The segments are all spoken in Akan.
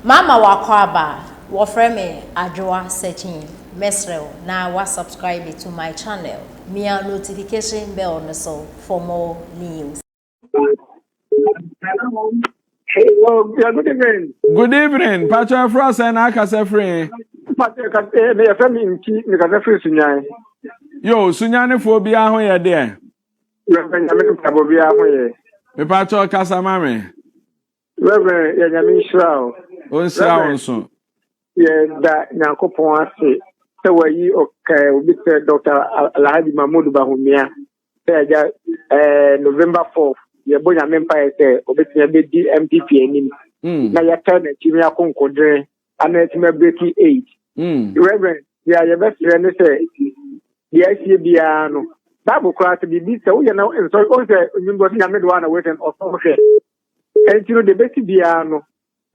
Mama wakwaba, wafreme Adjoa searching Mesrel. Now was subscribe to my channel. Mia notification bell on so for more news. Hello, yeah, good evening. Good evening, Patrick Frost and Akasa Free. Me a family in Key, Nicasa Sunya. Yo, Sunyani phobia, who ya there? You have been a little Tabobia way. Me Patrick Casamame. Reverend Yamin Shroud. On Yeah, that Nankopon say. So were you okay with Dr. Alhaji Mahmoud Bahumia? November 4th. Your boy Empire say, Obetia BD NPP. Now you turn it to me a concord, and it's my breaking 8. Reverend, yeah, your best friend say, the ICBiano. Bible class to be beat, so you know, and so also, you got a midone waiting or something. And you know, the best Biano.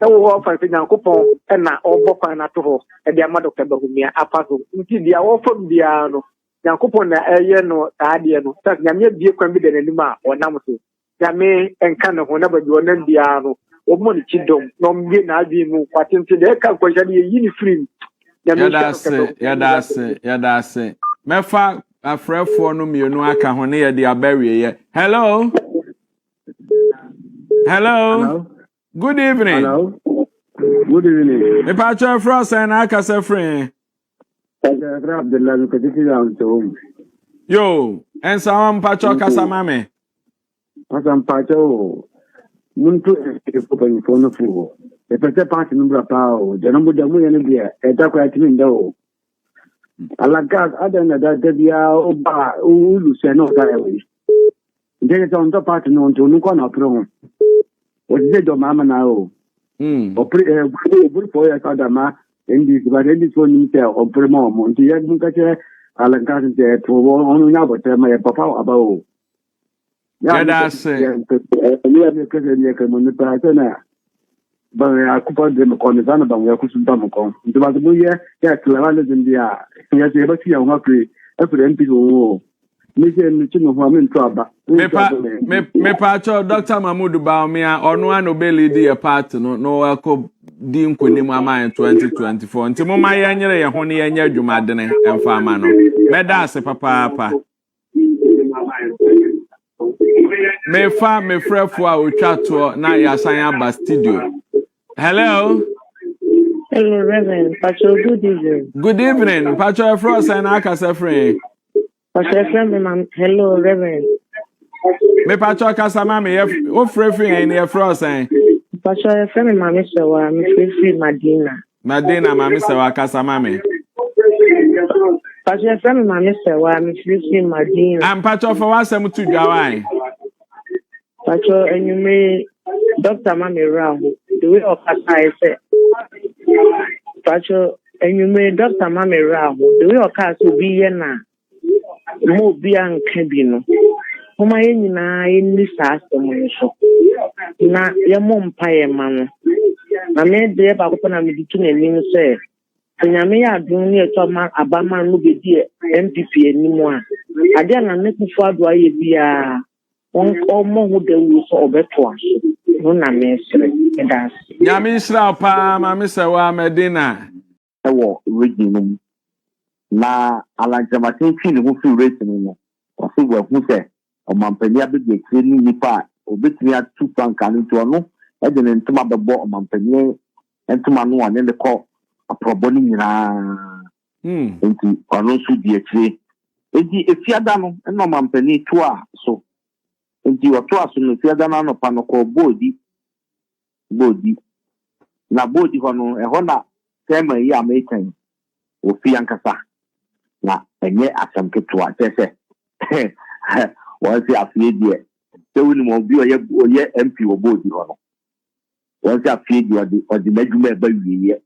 So offer to Yankopon and now all Boko and Atoho, and their mother Bahumia, Apato, until they are all from Biano. Yankopon, no, Adiano, that Yamia be convenient anymore or Namasu. Yame and Kana, whenever you are Biano, or Money Chidom, no me na be moved, but into the question, you free. That's it. Mefa afre for no mienu aka ho ne ye de abawie ye. Hello. Good evening. Hello. Good evening. Me Patrick Frost and Akasa Free. Yo, and some Patrick Casamame. Asam Pacho. Muntu e for no fool. The first party number power, the number of million beer, a dark right in though. Alagas, other than that, they are Oba, who say no diary. There is on the party known to Nukon Pro. What is it, Mamma now? Or good for your Kadama, and this, but this one himself, or Premo, Monty, Alagas, there to one another, my papa about. Yeah, that's it. But I could put them on the Zana, but we are custom Damocon. It was a year, yes, Lavanders in the air. Yes, you ever see a happy, every NPP. Me Patrick Dr. Mahmoud Baumia, or no one obey the part, no, I could deem Kunimama in 2024. Until my young honey and your Jumadene and Farmano. Medase, papa. Me fa me frɛ fo a otwa to na yasan aba studio. Hello. Hello, Reverend. Pacho, good evening. Good evening. Pacho Frost and Akasa Free. Pacho, friend, hello, Reverend. Me Pacho Kasama me o free and your Frost and Pacho, friend, Mammy Sawa, me free Madina. Madina, Mammy Sawa Kasama me. Pacho, friend, Mammy Sawa, me free Madina. I'm Pacho for what some to Jawai. Pacho, and you may Dr. Mammy Rao, the way of Kasa said. Pacho, and you may Dr. Mammy Rao, the way of Kasa be Yena. Mo bian cabino. Whom I in this aston. Na your mom pie man. I made the Bakopana between a mean say. And I may have been near Thomas Abama no be dear NPP anymore. I didn't make me for do I be a one or more who they will so better. No, I may say that's Yamisra pa, Mamisa wa Medina. I walk reading. Na alanjamatin fi ne ho fi race no o fi wa hu se o mampania be de treni nipa obetimi atu franka no to no e de ntoma bebo o mampania ntoma no ane le ko aprobo ni nyina enti ono su di akire enti efiada no no mampania to a so enti o to aso no efiada no pa no ko bodi na bodi ho no e ho na tema yi american o fi ankasa na enye asam ketua tese won se afie die se woni mo bi oye MP obodi ho no won se afie die odi madwuma ba wiye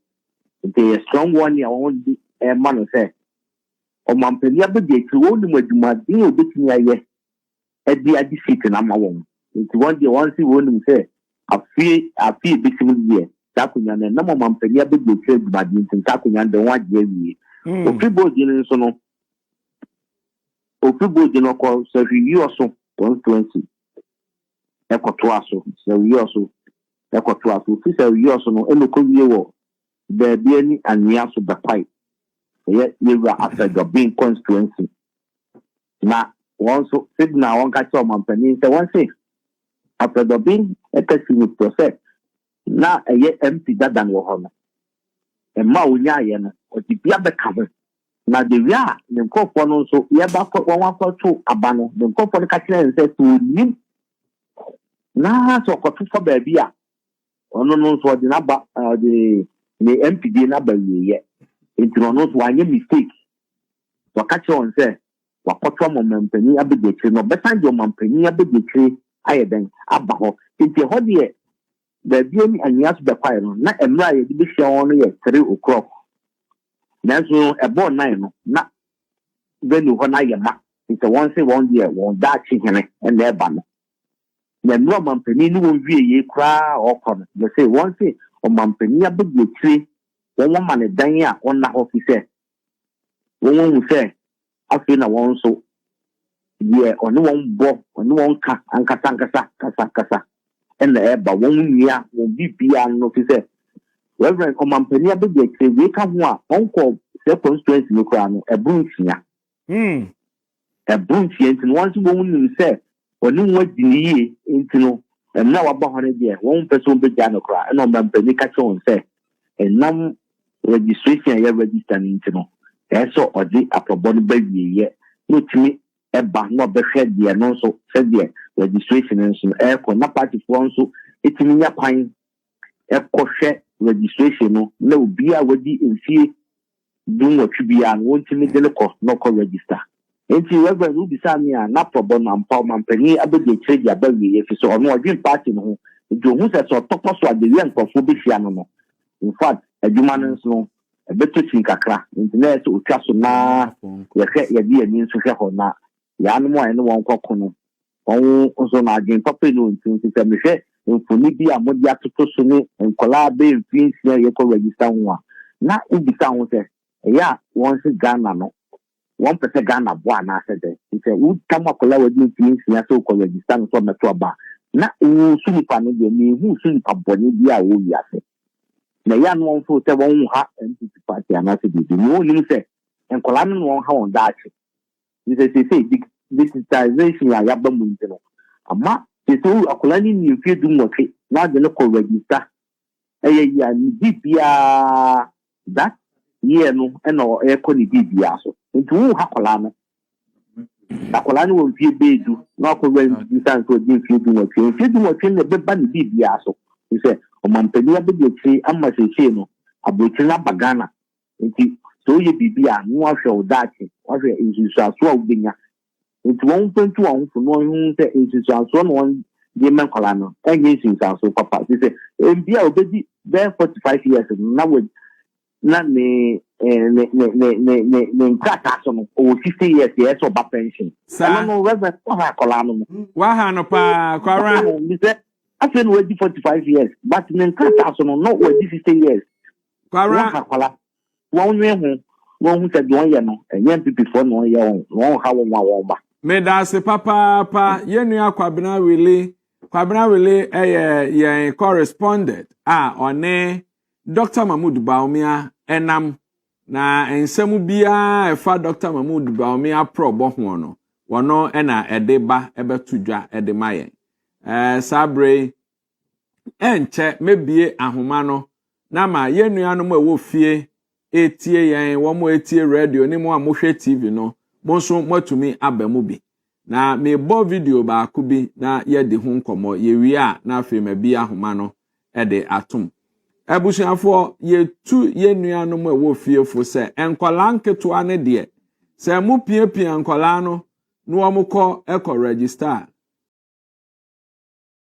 nte strong one ya won di e ma no se o mampani abedi ti woni madwuma din obetini aye e di adi fit na ma won nti won se woni se afie bitim die takunya na mo mampani abedi ti adwuma din nti takunya de won age wiye Ofibodi nso no ko so 2020 ekoto aso so ekwoto aso fi say wi oso no enoko wie wo baabi ani anwea so bekwai ye yewa after the being constituency na won so signal won ka cho mampani say won say after the being ekasi process na eye MP dadan wo ho no e ma onya ye no o ti bia be cover na de wia ne nkofo no so ye ba ko won akoto aba no de nkofo no ka kire say to nim na so akoto fo ba bia ono no so de na ba de ne MPD na ba ye intro no so anye mistake so ka kire on say wakoto mampani abegekire no besan de mampani abegekire aye den aba ho nti ho de the BM and yes, the fire, not a right to be shown at 3 o'clock. That's a born 9, not then when I am. It's a once a 1 year, one that chicken and their banner. The no mampany will be a cry or come. You say one thing or mampany a big tree, one woman a danya on the officer. One will say, I feel I want so. Yeah, or no one bo, or no one cat, and kasa. And the eba won nia won bibia no fi say reverend omampani abege kire we ka ho a onko se constituency no kra no ebuntia ebuntia nti won so won nim say oni wadini ye nti no na waba ho ne de won person be ja no kra na omampani ka che won say enam registration ya register nti no eso odi apobon ba wiye no timi eba no be hwede de no so se de registration nso eko na party for nso etimi nya kwan ekohwe registration no na obi a wadi enfie dum watwibia no wontimi de lekọ no ko register enti reverend ubi sami a na problem na mampani abege kire dia ba wiye fi so ono odwin party no do hu se so topo so ade wi nkofo be fia no in fact adwuma no nso ebeto chin kakra enti na so otwa so na ye di ani nso hwe ho na ya no mo ene won kokko no on so na agin papa no nti se me hwe mfoni bi a modi atoto so ni nkola be mfinsia ye ko register ho na ubisa ho se ya won se Ghana no won pese Ghana bo ana se de nti u tamakola wadi mfinsia so ko register no so meto aba na u sunipa no de ni hu sunipa boni bi a wo wi ase na ya no won fo te won ha NPP party ana se bi no ni se nkola no won ha won daache ni se digitization ya ba mu nti no ama so akola ni mfie dum wotwe na de no ko register ya ni bibia that year no eno e ko ni bibia so nti wo akola no akola ni wo mfie bedu na ko register so di mfie dum wotwe na be ba ni bibia so se o mampani abegekiri amma se no abochi na bagana nti so ye bibia no ahwe odachi ahwe insusu aso obenya nti won pentu won fu no hu se insusu aso no won de men kola no enye insusu aso papa se mbia obedi be 45 years na we na ne nkata so no o 50 years ye so ba pension no reverend ha kola no wa ha no pa kwara I said we 45 years, but in Nkata so no we 50 years. Kwara one year who said 1 year no, and NPP for 1 year won ha won ba. Me da se papa yenu akwabena wele ye correspondent one Dr. Mahmoud Baumia enam na ensemu bia efa Dr. Mahmoud Baumia probo ho no wono na edeba ebetudwa edemaye sabre enche mebie ahoma no na ma yenuanom a wo fie etie yen wo mo etie radio ni mo amohwe TV no mo so matumi abamu bi na me bo video ba ko bi na ye de hu nkomo ye wi a na afi mabie ahoma no de atom abusuafo ye tu yenuanom a wo fie fo se enkola nketo ane de se mo piepie enkola no no wo mo kọ register